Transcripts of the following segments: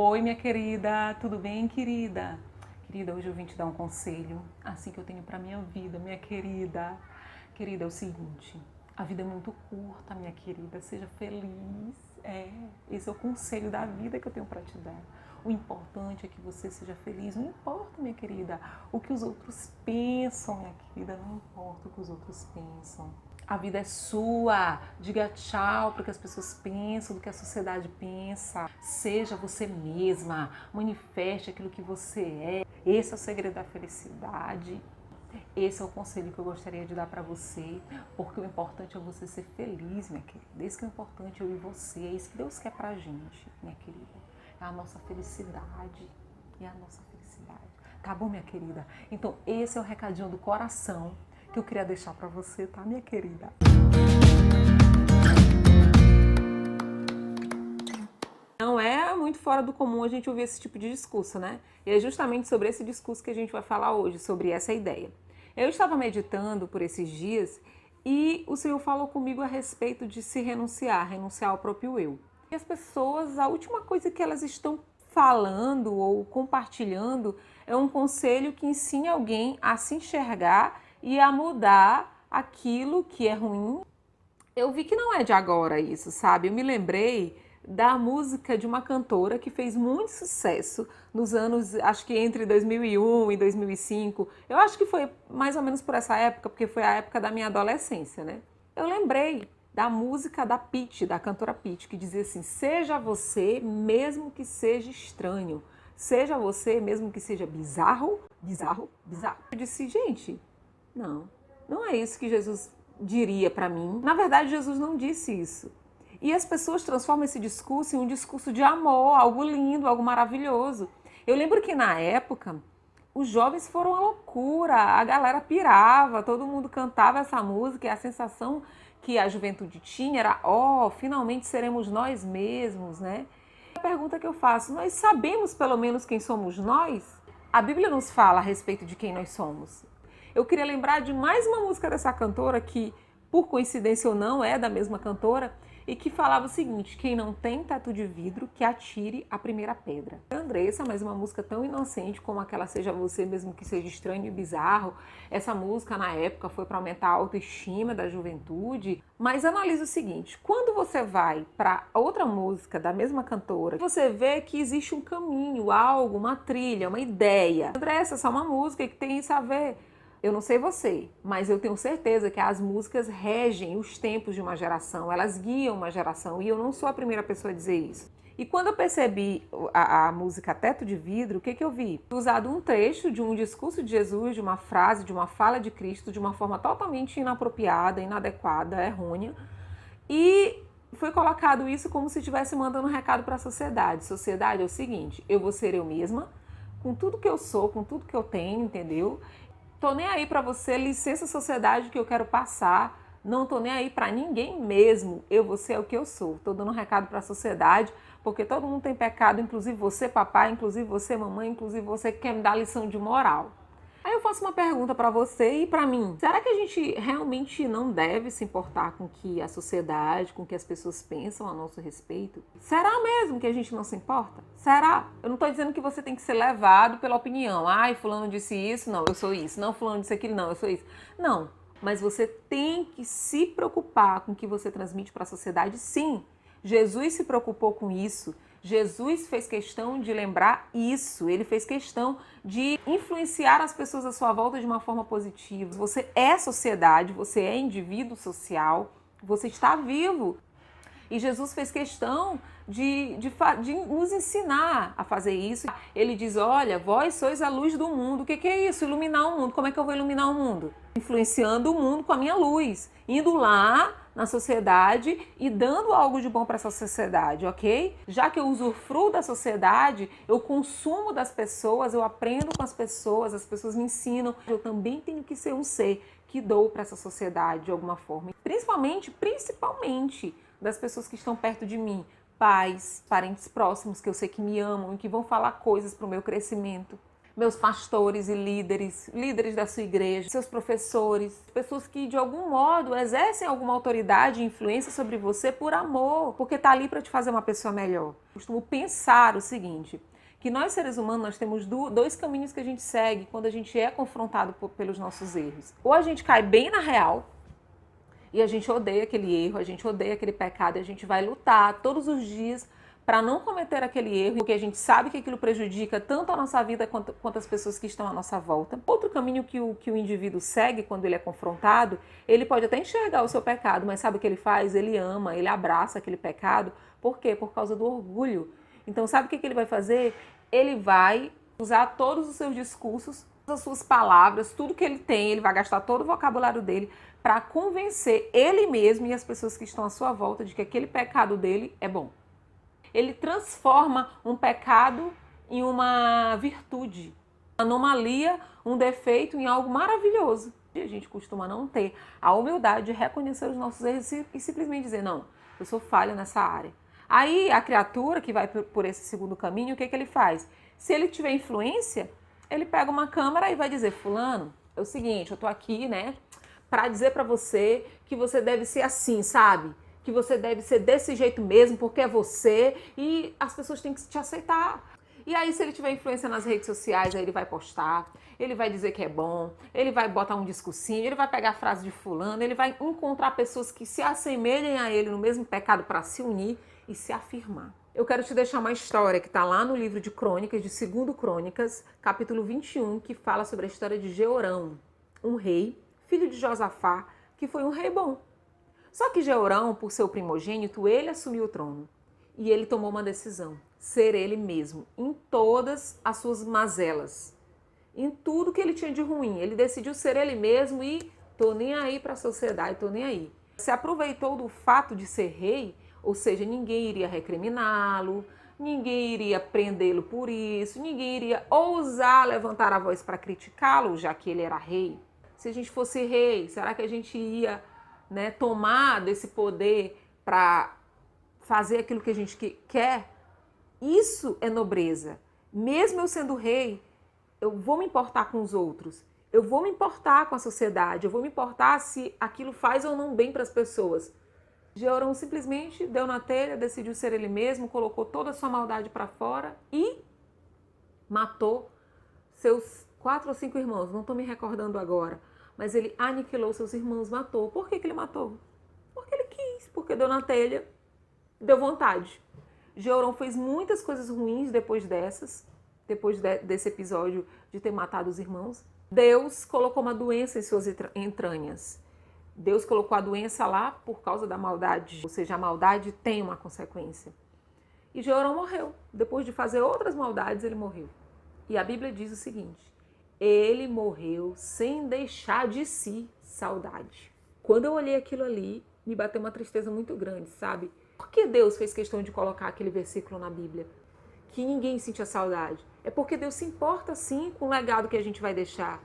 Oi, minha querida, tudo bem, querida? Querida, hoje eu vim te dar um conselho, assim que eu tenho pra minha vida, minha querida. Querida, é o seguinte, a vida é muito curta, minha querida, seja feliz. Esse é o conselho da vida que eu tenho pra te dar. O importante é que você seja feliz, não importa, minha querida, o que os outros pensam, minha querida, não importa o que os outros pensam. A vida é sua, diga tchau para o que as pessoas pensam, do que a sociedade pensa. Seja você mesma, manifeste aquilo que você é. Esse é o segredo da felicidade. Esse é o conselho que eu gostaria de dar para você, porque o importante é você ser feliz, minha querida. Esse que é o importante, eu e você. É isso que Deus quer pra gente, minha querida. É a nossa felicidade. É a nossa felicidade. Tá bom, minha querida? Então, esse é o recadinho do coração que eu queria deixar para você, tá, minha querida? Não é muito fora do comum a gente ouvir esse tipo de discurso, né? E é justamente sobre esse discurso que a gente vai falar hoje, sobre essa ideia. Eu estava meditando por esses dias e o Senhor falou comigo a respeito de se renunciar ao próprio eu. E as pessoas, a última coisa que elas estão falando ou compartilhando é um conselho que ensine alguém a se enxergar e a mudar aquilo que é ruim. Eu vi que não é de agora isso, sabe? Eu me lembrei da música de uma cantora que fez muito sucesso nos anos, acho que entre 2001 e 2005. Eu acho que foi mais ou menos por essa época, porque foi a época da minha adolescência, né? Eu lembrei da música da Pitty, da cantora Pitty, que dizia assim: seja você mesmo que seja estranho, seja você mesmo que seja bizarro, bizarro, bizarro. Eu disse, gente, não é isso que Jesus diria para mim. Na verdade, Jesus não disse isso. E as pessoas transformam esse discurso em um discurso de amor, algo lindo, algo maravilhoso. Eu lembro que na época, os jovens foram uma loucura, a galera pirava, todo mundo cantava essa música e a sensação que a juventude tinha era, finalmente seremos nós mesmos, né? A pergunta que eu faço, nós sabemos pelo menos quem somos nós? A Bíblia nos fala a respeito de quem nós somos. Eu queria lembrar de mais uma música dessa cantora que, por coincidência ou não, é da mesma cantora e que falava o seguinte: quem não tem teto de vidro, que atire a primeira pedra. Andressa, mas uma música tão inocente como aquela Seja Você Mesmo que Seja Estranho e Bizarro. Essa música, na época, foi para aumentar a autoestima da juventude. Mas analisa o seguinte: quando você vai para outra música da mesma cantora, você vê que existe um caminho, algo, uma trilha, uma ideia. Andressa é só uma música que tem isso a ver. Eu não sei você, mas eu tenho certeza que as músicas regem os tempos de uma geração, elas guiam uma geração, e eu não sou a primeira pessoa a dizer isso. E quando eu percebi a música Teto de Vidro, o que eu vi? Usado um trecho de um discurso de Jesus, de uma frase, de uma fala de Cristo, de uma forma totalmente inapropriada, inadequada, errônea, e foi colocado isso como se estivesse mandando um recado para a sociedade. Sociedade é o seguinte: eu vou ser eu mesma, com tudo que eu sou, com tudo que eu tenho, entendeu? Tô nem aí pra você, licença sociedade que eu quero passar, não tô nem aí pra ninguém mesmo, eu vou ser o que eu sou. Tô dando um recado pra sociedade, porque todo mundo tem pecado, inclusive você papai, inclusive você mamãe, inclusive você que quer me dar lição de moral. Aí eu faço uma pergunta pra você e pra mim. Será que a gente realmente não deve se importar com o que a sociedade, com o que as pessoas pensam a nosso respeito? Será mesmo que a gente não se importa? Será? Eu não tô dizendo que você tem que ser levado pela opinião. Ai, fulano disse isso, não, eu sou isso. Não, fulano disse aquilo, não, eu sou isso. Não, mas você tem que se preocupar com o que você transmite para a sociedade, sim. Jesus se preocupou com isso. Jesus fez questão de lembrar isso, ele fez questão de influenciar as pessoas à sua volta de uma forma positiva. Você é sociedade, você é indivíduo social, você está vivo. E Jesus fez questão de nos ensinar a fazer isso. Ele diz, olha, vós sois a luz do mundo. O que é isso? Iluminar o mundo. Como é que eu vou iluminar o mundo? Influenciando o mundo com a minha luz. Indo lá na sociedade e dando algo de bom para essa sociedade, ok? Já que eu usufruo da sociedade, eu consumo das pessoas, eu aprendo com as pessoas me ensinam. Eu também tenho que ser um ser que dou para essa sociedade de alguma forma. Principalmente das pessoas que estão perto de mim, pais, parentes próximos que eu sei que me amam e que vão falar coisas para o meu crescimento. meus pastores e líderes da sua igreja, seus professores, pessoas que de algum modo exercem alguma autoridade e influência sobre você por amor, porque está ali para te fazer uma pessoa melhor. Costumo pensar o seguinte, que nós seres humanos nós temos dois caminhos que a gente segue quando a gente é confrontado pelos nossos erros. Ou a gente cai bem na real e a gente odeia aquele erro, a gente odeia aquele pecado e a gente vai lutar todos os dias para não cometer aquele erro, porque a gente sabe que aquilo prejudica tanto a nossa vida quanto as pessoas que estão à nossa volta. Outro caminho que o indivíduo segue quando ele é confrontado, ele pode até enxergar o seu pecado, mas sabe o que ele faz? Ele ama, ele abraça aquele pecado. Por quê? Por causa do orgulho. Então sabe o que ele vai fazer? Ele vai usar todos os seus discursos, as suas palavras, tudo que ele tem, ele vai gastar todo o vocabulário dele para convencer ele mesmo e as pessoas que estão à sua volta de que aquele pecado dele é bom. Ele transforma um pecado em uma virtude, uma anomalia, um defeito em algo maravilhoso. E a gente costuma não ter a humildade de reconhecer os nossos erros e simplesmente dizer, não, eu sou falho nessa área. Aí a criatura que vai por esse segundo caminho, o que ele faz? Se ele tiver influência, ele pega uma câmera e vai dizer, fulano, é o seguinte, eu tô aqui, né, para dizer para você que você deve ser assim, sabe? Que você deve ser desse jeito mesmo, porque é você e as pessoas têm que te aceitar. E aí, se ele tiver influência nas redes sociais, aí ele vai postar, ele vai dizer que é bom, ele vai botar um discursinho, ele vai pegar a frase de fulano, ele vai encontrar pessoas que se assemelhem a ele no mesmo pecado para se unir e se afirmar. Eu quero te deixar uma história que está lá no livro de Crônicas, de 2 Crônicas, capítulo 21, que fala sobre a história de Jeorão, um rei, filho de Josafá, que foi um rei bom. Só que Jeorão, por ser o primogênito, ele assumiu o trono. E ele tomou uma decisão, ser ele mesmo, em todas as suas mazelas. Em tudo que ele tinha de ruim. Ele decidiu ser ele mesmo e tô nem aí para a sociedade, tô nem aí. Se aproveitou do fato de ser rei, ou seja, ninguém iria recriminá-lo, ninguém iria prendê-lo por isso, ninguém iria ousar levantar a voz para criticá-lo, já que ele era rei. Se a gente fosse rei, será que a gente ia tomar desse poder para fazer aquilo que a gente quer? Isso é nobreza. Mesmo eu sendo rei, eu vou me importar com os outros, eu vou me importar com a sociedade, eu vou me importar se aquilo faz ou não bem para as pessoas. Jeorão simplesmente deu na telha, decidiu ser ele mesmo, colocou toda a sua maldade para fora e matou seus 4 ou 5 irmãos, não estou me recordando agora. Mas ele aniquilou seus irmãos, matou. Por que ele matou? Porque ele quis, porque deu na telha, deu vontade. Jeorão fez muitas coisas ruins depois desse episódio de ter matado os irmãos. Deus colocou uma doença em suas entranhas. Deus colocou a doença lá por causa da maldade. Ou seja, a maldade tem uma consequência. E Jeorão morreu. Depois de fazer outras maldades, ele morreu. E a Bíblia diz o seguinte: ele morreu sem deixar de si saudade. Quando eu olhei aquilo ali, me bateu uma tristeza muito grande, sabe? Por que Deus fez questão de colocar aquele versículo na Bíblia? Que ninguém sentia saudade. É porque Deus se importa sim com o legado que a gente vai deixar.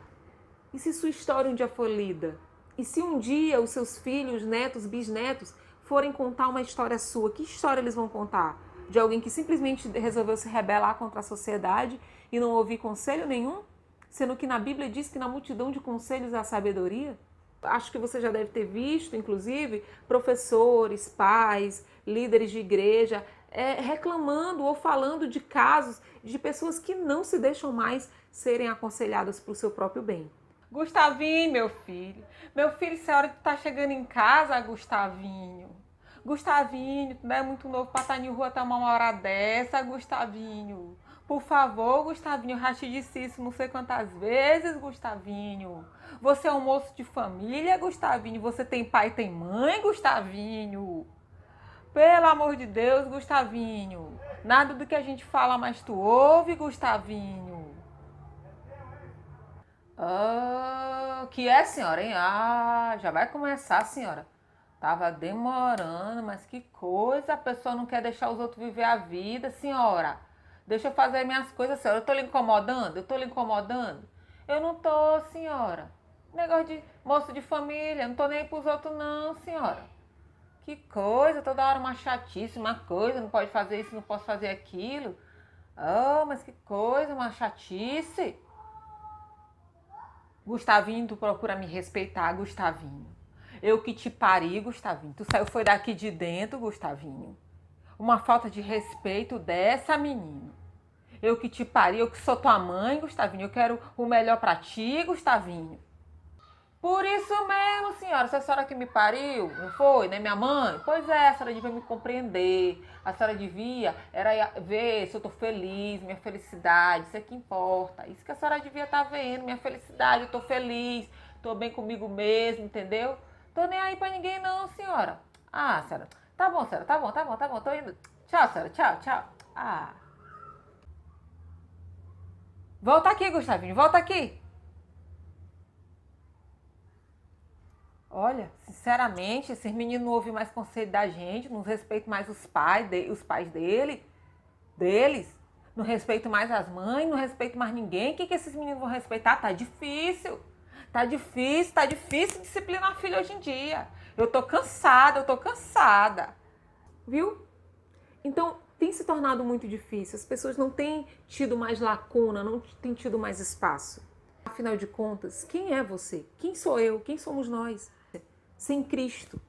E se sua história um dia for lida? E se um dia os seus filhos, netos, bisnetos forem contar uma história sua, que história eles vão contar? De alguém que simplesmente resolveu se rebelar contra a sociedade e não ouvir conselho nenhum? Sendo que na Bíblia diz que na multidão de conselhos há sabedoria. Acho que você já deve ter visto, inclusive, professores, pais, líderes de igreja, reclamando ou falando de casos de pessoas que não se deixam mais serem aconselhadas para o seu próprio bem. Gustavinho, meu filho, essa hora que tu tá chegando em casa, Gustavinho, tu não é muito novo pra estar em rua até uma hora dessa, Gustavinho. Por favor, Gustavinho, eu já te disse isso não sei quantas vezes, Gustavinho. Você é um moço de família, Gustavinho. Você tem pai e tem mãe, Gustavinho. Pelo amor de Deus, Gustavinho. Nada do que a gente fala, mas tu ouve, Gustavinho. Que é, senhora, hein? Já vai começar, senhora. Tava demorando, mas que coisa. A pessoa não quer deixar os outros viver a vida, senhora. Deixa eu fazer minhas coisas, senhora. Eu tô lhe incomodando? Eu não tô, senhora. Negócio de moço de família. Não tô nem aí pros outros, não, senhora. Que coisa. Toda hora uma chatice, uma coisa. Não pode fazer isso, não posso fazer aquilo. Oh, mas que coisa, uma chatice. Gustavinho, tu procura me respeitar, Gustavinho. Eu que te pari, Gustavinho. Tu saiu foi daqui de dentro, Gustavinho. Uma falta de respeito dessa, menino. Eu que te pari, eu que sou tua mãe, Gustavinho. Eu quero o melhor pra ti, Gustavinho. Por isso mesmo, senhora. Se a senhora que me pariu, não foi, né, minha mãe? Pois é, a senhora devia me compreender. A senhora devia era ver se eu tô feliz, minha felicidade, isso é que importa. Isso que a senhora devia estar vendo, minha felicidade, eu tô feliz, tô bem comigo mesmo, entendeu? Tô nem aí pra ninguém não, senhora. Ah, senhora. Tá bom, senhora, tá bom, tô indo. Tchau, senhora, tchau, tchau. Ah. Volta aqui, Gustavinho, volta aqui. Olha, sinceramente, esses meninos não ouvem mais conselho da gente, não respeitam mais os pais deles, não respeitam mais as mães, não respeitam mais ninguém. O que esses meninos vão respeitar? Tá difícil disciplinar a filha hoje em dia. Eu tô cansada. Viu? Então, tem se tornado muito difícil. As pessoas não têm tido mais lacuna, não têm tido mais espaço. Afinal de contas, quem é você? Quem sou eu? Quem somos nós? Sem Cristo.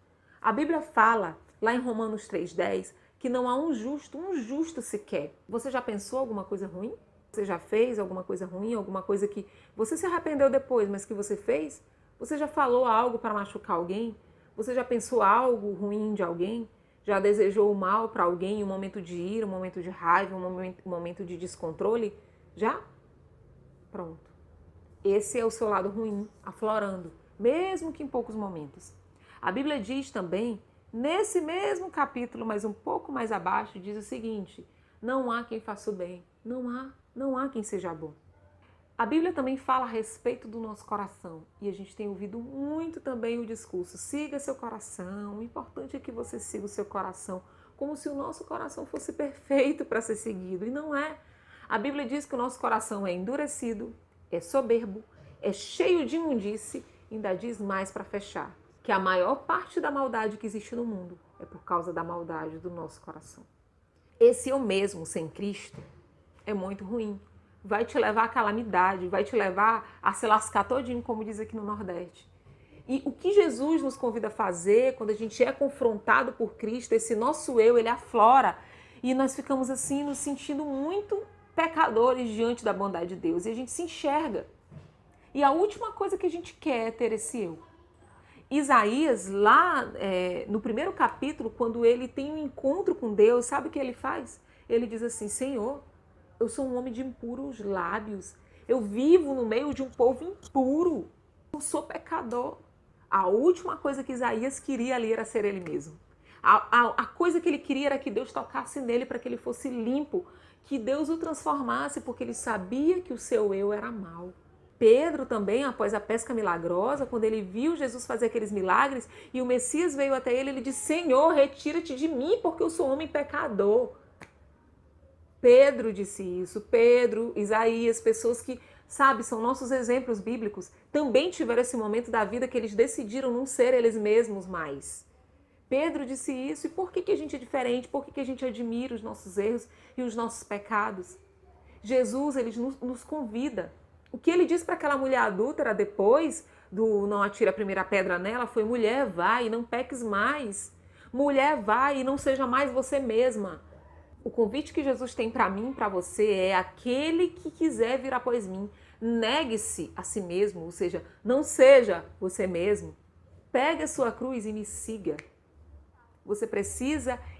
A Bíblia fala, lá em Romanos 3,10, que não há um justo sequer. Você já pensou alguma coisa ruim? Você já fez alguma coisa ruim? Alguma coisa que você se arrependeu depois, mas que você fez? Você já falou algo para machucar alguém? Você já pensou algo ruim de alguém? Já desejou o mal para alguém em um momento de ira, um momento de raiva, um momento de descontrole? Já? Pronto. Esse é o seu lado ruim, aflorando, mesmo que em poucos momentos. A Bíblia diz também, nesse mesmo capítulo, mas um pouco mais abaixo, diz o seguinte: não há quem faça o bem, não há quem seja bom. A Bíblia também fala a respeito do nosso coração, e a gente tem ouvido muito também o discurso: siga seu coração, o importante é que você siga o seu coração, como se o nosso coração fosse perfeito para ser seguido, e não é. A Bíblia diz que o nosso coração é endurecido, é soberbo, é cheio de imundície, ainda diz mais para fechar, que a maior parte da maldade que existe no mundo é por causa da maldade do nosso coração. Esse eu mesmo sem Cristo é muito ruim. Vai te levar à calamidade, vai te levar a se lascar todinho, como diz aqui no Nordeste. E o que Jesus nos convida a fazer quando a gente é confrontado por Cristo, esse nosso eu, ele aflora e nós ficamos assim nos sentindo muito pecadores diante da bondade de Deus e a gente se enxerga. E a última coisa que a gente quer é ter esse eu. Isaías, lá no primeiro capítulo, quando ele tem um encontro com Deus, sabe o que ele faz? Ele diz assim: Senhor, eu sou um homem de impuros lábios, eu vivo no meio de um povo impuro, eu sou pecador. A última coisa que Isaías queria ali era ser ele mesmo. A coisa que ele queria era que Deus tocasse nele para que ele fosse limpo, que Deus o transformasse, porque ele sabia que o seu eu era mau. Pedro também, após a pesca milagrosa, quando ele viu Jesus fazer aqueles milagres e o Messias veio até ele, ele disse: Senhor, retira-te de mim, porque eu sou homem pecador. Pedro disse isso. Pedro, Isaías, pessoas que, sabe, são nossos exemplos bíblicos, também tiveram esse momento da vida que eles decidiram não ser eles mesmos mais. Pedro disse isso. E por que a gente é diferente? Por que a gente admira os nossos erros e os nossos pecados? Jesus, ele nos convida. O que ele disse para aquela mulher adúltera depois do não atire a primeira pedra nela foi: mulher, vai e não peques mais. Mulher, vai e não seja mais você mesma. O convite que Jesus tem para mim, para você, é: aquele que quiser vir após mim, negue-se a si mesmo, ou seja, não seja você mesmo. Pegue a sua cruz e me siga.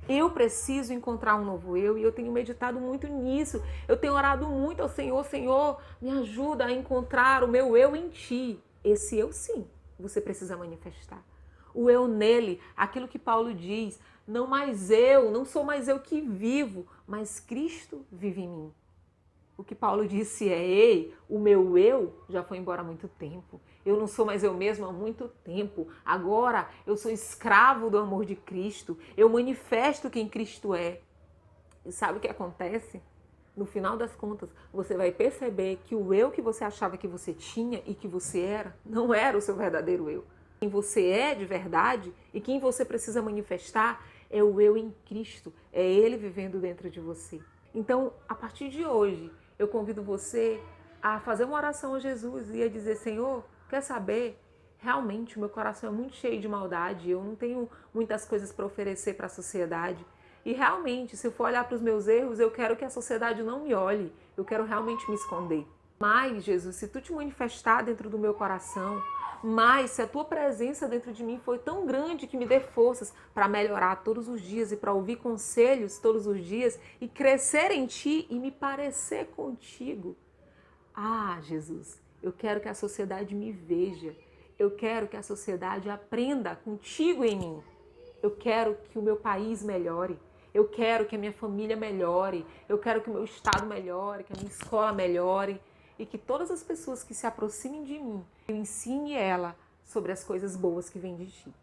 Eu preciso encontrar um novo eu, e eu tenho meditado muito nisso. Eu tenho orado muito ao Senhor: Senhor, me ajuda a encontrar o meu eu em ti. Esse eu sim, você precisa manifestar. O eu nele, aquilo que Paulo diz: não sou mais eu que vivo, mas Cristo vive em mim. O que Paulo disse é: ei, o meu eu já foi embora há muito tempo. Eu não sou mais eu mesmo há muito tempo. Agora eu sou escravo do amor de Cristo. Eu manifesto quem Cristo é. E sabe o que acontece? No final das contas, você vai perceber que o eu que você achava que você tinha e que você era, não era o seu verdadeiro eu. Quem você é de verdade e quem você precisa manifestar é o eu em Cristo. É Ele vivendo dentro de você. Então, a partir de hoje, eu convido você a fazer uma oração a Jesus e a dizer: Senhor, quer saber? Realmente o meu coração é muito cheio de maldade, eu não tenho muitas coisas para oferecer para a sociedade. E realmente, se eu for olhar para os meus erros, eu quero que a sociedade não me olhe, eu quero realmente me esconder. Mas, Jesus, se tu te manifestar dentro do meu coração, mas se a tua presença dentro de mim foi tão grande que me dê forças para melhorar todos os dias e para ouvir conselhos todos os dias e crescer em ti e me parecer contigo. Ah, Jesus, eu quero que a sociedade me veja. Eu quero que a sociedade aprenda contigo em mim. Eu quero que o meu país melhore. Eu quero que a minha família melhore. Eu quero que o meu estado melhore, que a minha escola melhore. E que todas as pessoas que se aproximem de mim, eu ensine ela sobre as coisas boas que vêm de ti.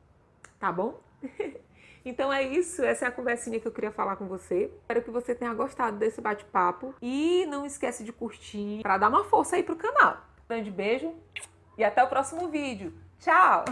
Tá bom? Então é isso, essa é a conversinha que eu queria falar com você. Espero que você tenha gostado desse bate-papo. E não esquece de curtir para dar uma força aí pro canal. Um grande beijo e até o próximo vídeo. Tchau!